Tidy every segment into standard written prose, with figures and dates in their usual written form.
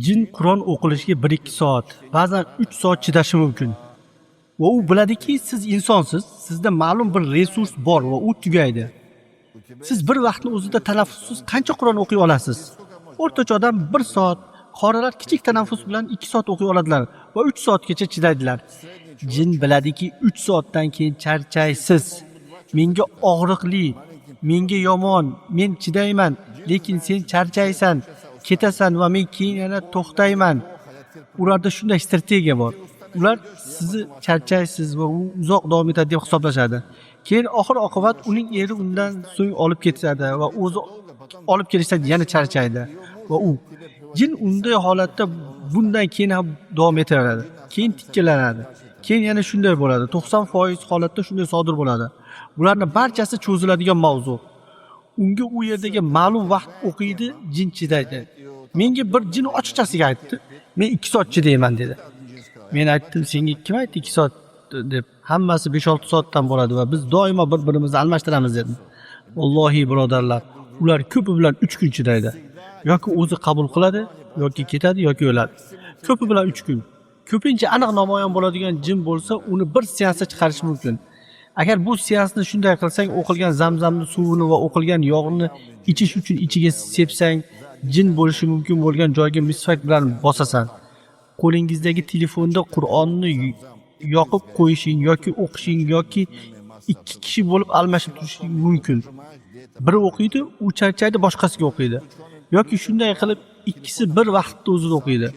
Jin Qur'on o'qilishiga 1-2 soat, ba'zan 3 soat chidashi mumkin. Va u biladiki, siz insonsiz, sizda ma'lum bir resurs bor va u tugaydi. Siz bir vaqtni o'zida tanaffussiz qancha Qur'on o'qiy olasiz? O'rtacha odam 1 soat, qorilar kichik tanaffus bilan 2 soat o'qiy oladilar va 3 soatgacha chidaydilar. Jin biladiki, 3 soatdan keyin charchaysiz. Menga og'riqli, menga yomon, men chidayman, lekin sen charchaysan, ketasan va men keyin yana to'xtayman. Ularda shunday strategiya bor. Ular sizni charchaysiz va u uzoq davom etadi deb hisoblashadi. Keyin oxir-oqibat uning eri undan so'ng olib ketadi va o'zi olib kelishdan yana charchaydi va u jin unday holatda bundan keyin ham davom etaveradi. Keyin tikkalanadi. Keyin yana shunday bo'ladi. 90% holatda shunday sodir bo'ladi. Bularning barchasi cho'ziladigan mavzu. Unga u yerdagi ma'lum vaqt o'qiydi, jin chidaydi. Menga bir jin ochiqchasiga aytdi. Men 2 soat chidayman dedi. Men aytdim, senga kim aytdi 2 soat deb? Hammasi 5-6 soatdan bo'ladi va biz doimo bir-birimizni almashtiramiz dedim. Allohi birodarlar, ular ko'pi bilan 3 kun chidaydi. Yoki o'zi qabul qiladi, yoki ketadi, yoki o'ladi. Ko'pi bilan 3 kun. Ko'pincha aniq namoyon bo'ladigan jin bo'lsa, uni bir seansda chiqarish mumkin. Agar bu seansni shunday qilsang, o'qilgan zamzamni suvini va o'qilgan yog'ni ichish uchun ichiga sepsang, jin bo'lishi mumkin bo'lgan joyga misvak bilan bosasan. Qo'lingizdagi telefonda Qur'onni yoqib qo'yishing yoki o'qishing yoki 2 kishi bo'lib almashib turishingiz mumkin. Biri o'qiydi, u charchaydi, boshqasiga o'qiydi. Yoki shunday qilib ikkisi bir vaqtda o'zida o'qiydi.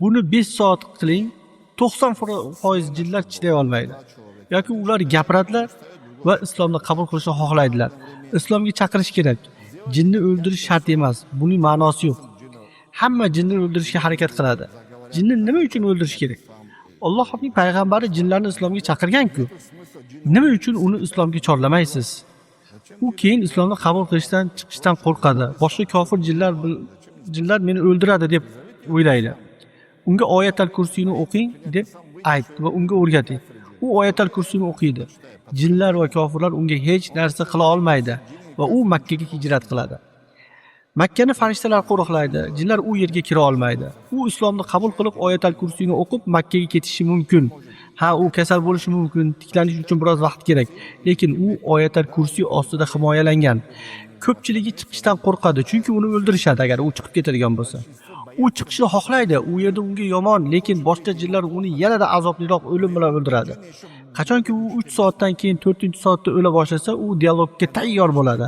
Buni 5 soat qiling, 90% jinlar chiday olmaydi. Yoki ular gapiradilar va islomni qabul qilishni xohlaydilar. Islomga chaqirish kerak. Jinni o'ldirish shart emas. Buning ma'nosi yo'q. Hamma jinni o'ldirishga harakat qiladi. Jinni nima uchun o'ldirish kerak? Allohning payg'ambari jinlarni islomga chaqirgan-ku. Nima uchun uni islomga chorlamaysiz? U keyin islomni qabul qilishdan, chiqishdan qo'rqadi. Boshqa kofir jinlar meni o'ldiradi deb o'ylaydi. Unga oyatul kursiyni o'qing deb ayt va unga o'rgating. U oyatul kursiyni o'qiydi. Jinlar va kofirlar unga hech narsa qila olmaydi va u Makka ga hijrat qiladi. Makkani farishtalar qo'riqlaydi, jinlar u yerga kira olmaydi. U islomni qabul qilib oyatul kursiyni o'qib Makka ga ketishi mumkin. Ha, u kasal bo'lishi mumkin, tiklanish uchun biroz vaqt kerak, lekin u oyatul kursiy ostida himoyalangan. Ko'pchiligi chiqishdan qo'rqadi, chunki uni o'ldirishadi agar u chiqib ketadigan bo'lsa. U chiqishni xohlaydi, u yerda unga yomon, lekin boshqa jinlar uni yanada azobliroq o'lim bilan o'ldiradi. Qachonki u 3 soatdan keyin 4-soatda o'la boshlasa, u dialogga tayyor bo'ladi.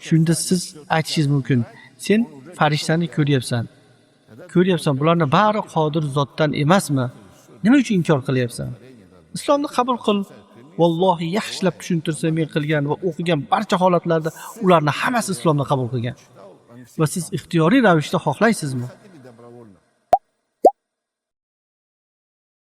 Shunda siz aytishingiz mumkin: sen farishtani ko'ryapsan. Bularning bari qodir zotdan emasmi? Nima uchun inkor qilyapsan? Islomni qabul qil. Vallohi yaxshilab tushuntirsa, men qilgan va o'qigan barcha holatlarda ularning hammasi islomni qabul qilgan. Va siz ixtiyoriy ravishda xohlaysizmi?